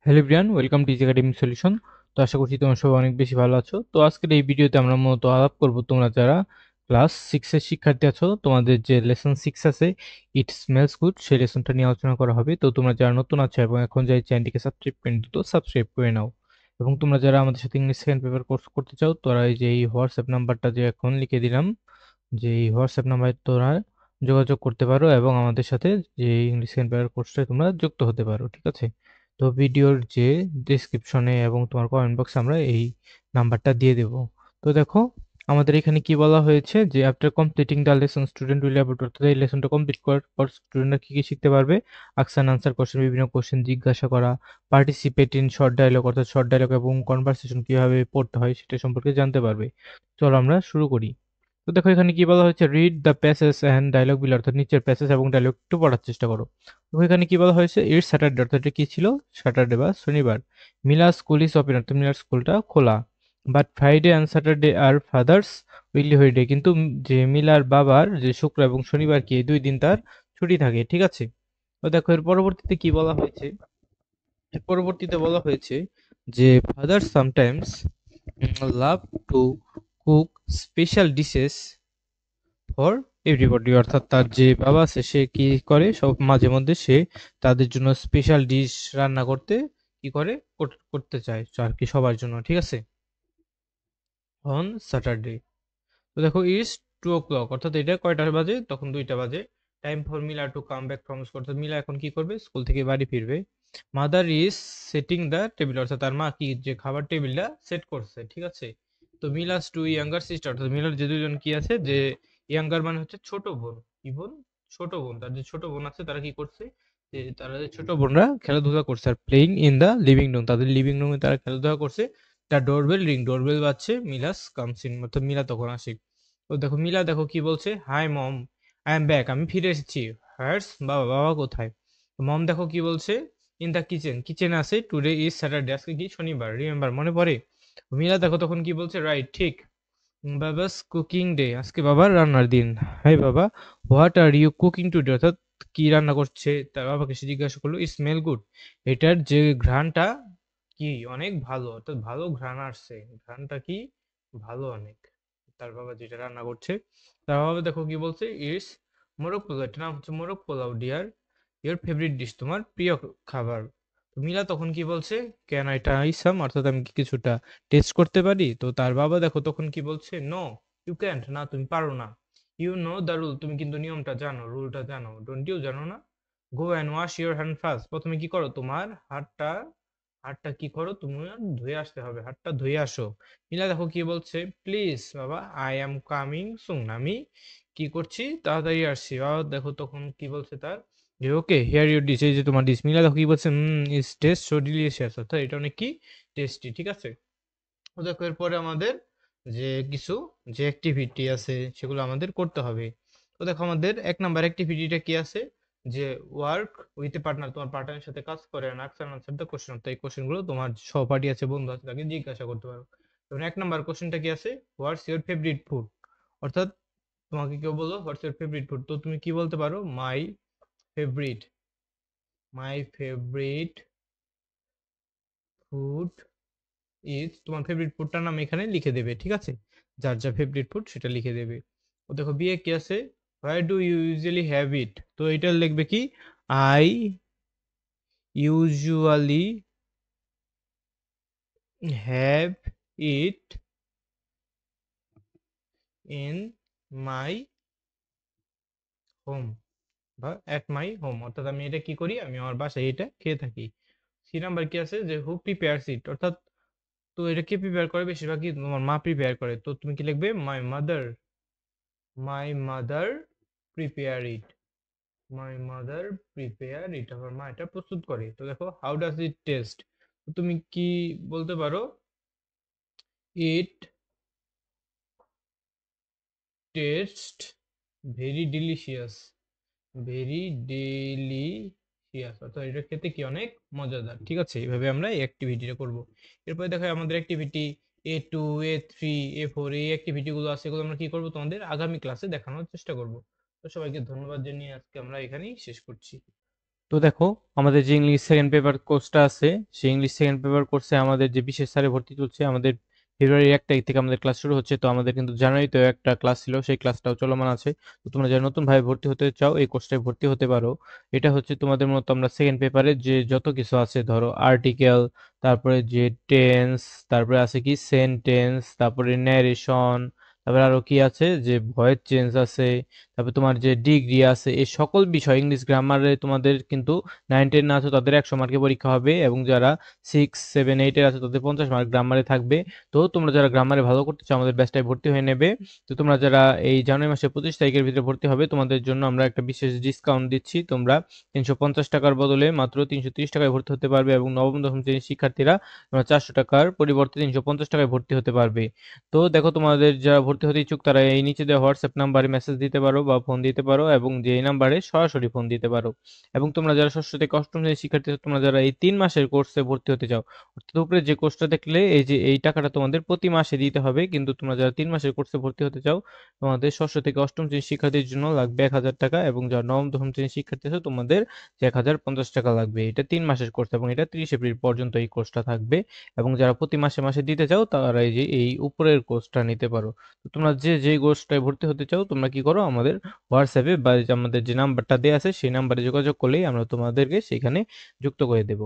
Hello everyone, welcome to easy academic solution. তো আশা করছি তোমরা সবাই অনেক বেশি ভালো আছো। তো আজকের এই ভিডিওতে আমরা মূলত আলাপ করব তোমরা যারা ক্লাস 6 এর শিক্ষার্থী আছো, তোমাদের যে লেসন 6 আছে ইট স্মেলস গুড, সেই লেসনটা নিয়ে আলোচনা করা হবে। তো তোমরা যারা নতুন আছো এবং এখন যাই চ্যানেলটিকে সাবস্ক্রাইব করে তো সাবস্ক্রাইব করে নাও। এবং তোমরা যারা আমাদের সাথে ইংলিশ সেকেন্ড পেপার কোর্স করতে চাও, তোরা এই যে এই হোয়াটসঅ্যাপ নাম্বারটা যে এখন লিখে দিলাম, যে এই হোয়াটসঅ্যাপ নাম্বারে তোমরা যোগাযোগ করতে পারো এবং আমাদের সাথে যে ইংলিশ সেকেন্ড পেপার কোর্সটায় তোমরা যুক্ত হতে পারো, ঠিক আছে? তো ভিডিওর যে ডেসক্রিপশনে এবং তোমার কমেন্ট বক্সে আমরা এই নাম্বারটা দিয়ে দেব। তো দেখো, আমাদের এখানে কি বলা হয়েছে যে after completing the lesson student will able to, অর্থাৎ এই লেসনটা কমপ্লিট করার পর স্টুডেন্টরা কি কি শিখতে পারবে? আস্ক অ্যান্ড আনসার কোশ্চেন, বিভিন্ন কোশ্চেন জিজ্ঞাসা করা, পার্টিসিপেট ইন শর্ট ডায়লগ, অর্থাৎ শর্ট ডায়লগ এবং কনভারসেশন কিভাবে পড়তে হয় সেটা সম্পর্কে জানতে পারবে। চলো আমরা শুরু করি। তো দেখো এখানে কি বলা হয়েছে, read the passage and dialogue bill, অর্থাৎ নিচের প্যাসেজ এবং ডায়লগ একটু পড়ার চেষ্টা করো। তো এখানে কি বলা হয়েছে, ইটস স্যাটারডে, অর্থাৎ এটা কি ছিল? স্যাটারডে বা শনিবার। মিলা স্কুল ইজ ওপেন, অর্থাৎ মিলার স্কুলটা খোলা। বাট ফ্রাইডে অ্যান্ড স্যাটারডে আর ফাদার্স উইকলি হলিডে, কিন্তু যে মিলার বাবার যে শুক্র এবং শনিবার কি এই দুই দিন তার ছুটি থাকে, ঠিক আছে? তো দেখো এর পরবর্তীতে কি বলা হয়েছে, এর পরবর্তীতে বলা হয়েছে যে father sometimes love to cook special dishes for everybody, অর্থাৎ তার যে বাবা আছে সে কি করে, সব মাঝে মধ্যে সে তাদের জন্য স্পেশাল ডিশ রান্না করতে কি করে, করতে চায় আর কি সবার জন্য, ঠিক আছে? On Saturday. তো দেখো ইজ 2 o'clock, অর্থাৎ এটা কয়টা বাজে, তখন 2টা বাজে। Time for Mila to come back from school, অর্থাৎ মিলা এখন কি করবে, স্কুল থেকে বাড়ি ফিরবে। Mother is setting the table, অর্থাৎ তার মা কি যে খাবার টেবিলটা সেট করছে, ঠিক আছে? তো মিলাস টু ইয়াঙ্গার সিস্টার, অর্থাৎ মিলার যে দুজন কি আছে, যে ইয়াঙ্গার মানে হচ্ছে ছোট বোন, কি বোন? ছোট বোন। তার যে ছোট বোন আছে তারা কি করছে, যে তারা যে ছোট বোনরা খেলাধুলা করছে আর playing in the living room, তাদের লিভিং রুমে তারা খেলাধুলা করছে। তার ডোরবেল রিং, ডোরবেল বাজছে, মিলাস কামস ইন, অর্থাৎ মিলা তখন আসে। তো দেখো মিলা দেখো কি বলছে, hi mom, I am back, আমি ফিরে এসেছি। হার্স, বাবা, বাবা কোথায়? মম দেখো কি বলছে, ইন দ্য কিচেন, কিচেনে আছে। টুডে ইজ স্যাটারডে, আজকে কি শনিবার, রিমেম্বার মনে পড়ে? মিলা দেখো তখন কি বলছে, রাইট ঠিক। বাবাস কুকিং ডে, আজকে বাবার রান্নার দিন। হাই বাবা, what are you cooking today, অর্থাৎ কি রান্না করছে তার বাবাকে সে জিজ্ঞাসা করলো। স্মেল গুড, এটার যে ঘ্রাণটা কি অনেক ভালো, অর্থাৎ ভালো ঘ্রাণ আসছে, ঘ্রাণটা কি ভালো অনেক, তার বাবা যেটা রান্না করছে। তার বাবা দেখো কি বলছে, ইটস মোরগ পোলাও, এটার নাম হচ্ছে morog polao dear, your favourite dish, তোমার প্রিয় খাবার। তো মিলা তখন কি বলছে, ক্যান আই ট্রাই সাম, অর্থাৎ আমি কি কিছুটা টেস্ট করতে পারি? তো তার বাবা দেখো তখন কি বলছে, নো ইউ ক্যান্ট, না তুমি পারো না। ইউ নো দ্য রুল, তুমি কিন্তু নিয়মটা জানো, রুলটা জানো। ডোন্ট ইউ, জানো না? Go and wash your hand first, প্রথমে কি করো, তোমার হাতটা, হাতটা কি করো তুমি, ধুয়ে আসতে হবে, হাতটা ধুয়ে আসো। মিলা দেখো কি বলছে, প্লিজ বাবা, আই অ্যাম কামিং সুন, আমি কি করছি, তাড়াতাড়ি আসছি। বাবা দেখো তখন কি বলছে তার, যে ওকে হিয়ার ইউর ডিশ, এই যে তোমার ডিশ। মিলা দেখো কি বলছে, ইজ টেস্ট সো ডিলিশিয়াস, অর্থাৎ এটা অনেক কি টেস্টি, ঠিক আছে? তো দেখো এরপরে আমাদের যে কিছু যে অ্যাক্টিভিটি আছে সেগুলো আমাদের করতে হবে। তো দেখো আমাদের 1 নাম্বার অ্যাক্টিভিটিটা কি আছে, যে ওয়ার্ক উইথ এ পার্টনার, তোমার পার্টনারের সাথে কাজ করে, না আনসার আনসার দ্য কোশ্চেন, তো এই কোশ্চেনগুলো তোমার সহপাঠী আছে, বন্ধু আছে, তাকে জিজ্ঞাসা করতে পারো। যেমন 1 নাম্বার কোশ্চেনটা কি আছে, হোয়াটস ইউর ফেভারিট ফুড, অর্থাৎ তোমাকে কেউ বললো হোয়াটস ইউর ফেভারিট ফুড, তো তুমি কি বলতে পারো, favourite my favourite food is, তোমার ফেভারিট ফুডটার নাম এখানে লিখে দেবে, ঠিক আছে? যার যা ফেভারিট ফুড সেটা লিখে দেবে। ও দেখো বিয়ে কি আছে, where do you usually have it, তো এটা লিখবে কি, I usually have it in my home, বা অ্যাট মাই হোম, অর্থাৎ আমি এটা কি করি, আমি আমার বাসায় এটা খেয়ে থাকি। 3 নাম্বার কি আছে, যে হু প্রিপেয়ারস ইট, অর্থাৎ তো এটা কে প্রিপেয়ার করে, বেশিরভাগই তোমার মা প্রিপেয়ার করে, তো তুমি কি লিখবে, my mother prepare it, my mother prepare it, আমার মা এটা প্রস্তুত করে। তো দেখো হাউ ডাজ ইট টেস্ট, তো তুমি কি বলতে পারো, ইট test very delicious, very delicious, অর্থাৎ এটা খেতে কি অনেক মজাদার, ঠিক আছে? এইভাবে আমরা এই অ্যাক্টিভিটিটা করব। এরপরে দেখো আমাদের অ্যাক্টিভিটি A2, A3, A4, এই অ্যাক্টিভিটি গুলো আছে, এগুলো আমরা কি করব, তোমাদের আগামী ক্লাসে দেখানোর চেষ্টা করব। তো সবাইকে ধন্যবাদ জানিয়ে আজকে আমরা এখানেই শেষ করছি। তো দেখো, আমাদের যে ইংলিশ সেকেন্ড পেপার কোর্সটা আছে, সেই ইংলিশ সেকেন্ড পেপার কোর্সে আমাদের যে বিশেষ স্যারে ভর্তি চলছে, আমাদের ফেব্রুয়ারি 1 তারিখ থেকে আমাদের ক্লাস শুরু হচ্ছে। তো আমাদের কিন্তু জানুয়ারিতেও একটা ক্লাস ছিল, সেই ক্লাসটাও চলমান আছে। তো তোমরা যারা নতুন ভাবে ভর্তি হতে চাও এই কোর্সটায় ভর্তি হতে পারো। এটা হচ্ছে তোমাদের মতো আমরা সেকেন্ড পেপারে যে যত কিছু আছে, ধরো আর্টিকেল, তারপরে যে টেন্স, তারপরে আছে কি সেন্টেন্স, তারপরে ন্যারেশন, তারপরে আরো কি আছে যে ভয়েস চেঞ্জ আছে, তারপর তোমার যে ডিগ্রি আছে, এই সকল বিষয় ইংলিশ গ্রামারে তোমাদের কিন্তু 9-10 আছে তাদের 100 মার্কে পরীক্ষা হবে, এবং যারা 6-7-8 আছে তাদের 50 মার্ক গ্রামারে থাকবে। তো তোমরা যারা গ্রামারে ভালো করতে চাও আমাদের ব্যাচটায় ভর্তি হয়ে নেবে। তো তোমরা যারা এই জানুয়ারি মাসের 25 তারিখের ভিতরে ভর্তি হবে, তোমাদের জন্য আমরা একটা বিশেষ ডিসকাউন্ট দিচ্ছি। তোমরা 350 টাকার বদলে মাত্র 330 টাকায় ভর্তি হতে পারবে, এবং নবম দশম শ্রেণীর শিক্ষার্থীরা তোমরা 400 টাকার পরিবর্তে 350 টাকায় ভর্তি হতে পারবে। তো দেখো, তোমাদের যারা ভর্তি হতে ইচ্ছুক তারা এই নিচে দেওয়া হোয়াটসঅ্যাপ নাম্বারে মেসেজ দিতে পারো বা ফোন দিতে পারো, এবং যে এই নাম্বারে সরাসরি ফোন দিতে পারো। এবং তোমরা যারা ষষ্ঠ থেকে অষ্টম শ্রেণীর শিক্ষার্থী আছো, তোমরা যারা এই 3 মাসের কোর্সে ভর্তি হতে চাও, অর্থাৎ উপরে যে কোর্সটা দেখলে এই যে এই টাকাটা তোমাদের প্রতি মাসে দিতে হবে, কিন্তু তোমরা যারা 3 মাসের কোর্সে ভর্তি হতে চাও, তোমাদের ষষ্ঠ থেকে অষ্টম শ্রেণীর শিক্ষার্থীর জন্য লাগবে 1,000 টাকা, এবং যারা নবম দশম শ্রেণীর শিক্ষার্থী আছো তোমাদের যে 1,050 টাকা লাগবে। এটা 3 মাসের কোর্স, এবং এটা 30 এপ্রিল পর্যন্ত এই কোর্সটা থাকবে। এবং যারা প্রতি মাসে মাসে দিতে চাও তারা এই যে এই উপরের কোর্সটা নিতে পারো। তো তোমরা যে যে কোর্সটায় ভর্তি হতে চাও তোমরা কি করো, আমাদের হোয়াটসঅ্যাপে বা যে আমাদের যে নাম্বারটা দেওয়া আছে সেই নাম্বারে যোগাযোগ করলেই আমরা তোমাদেরকে সেখানে যুক্ত করে দেব।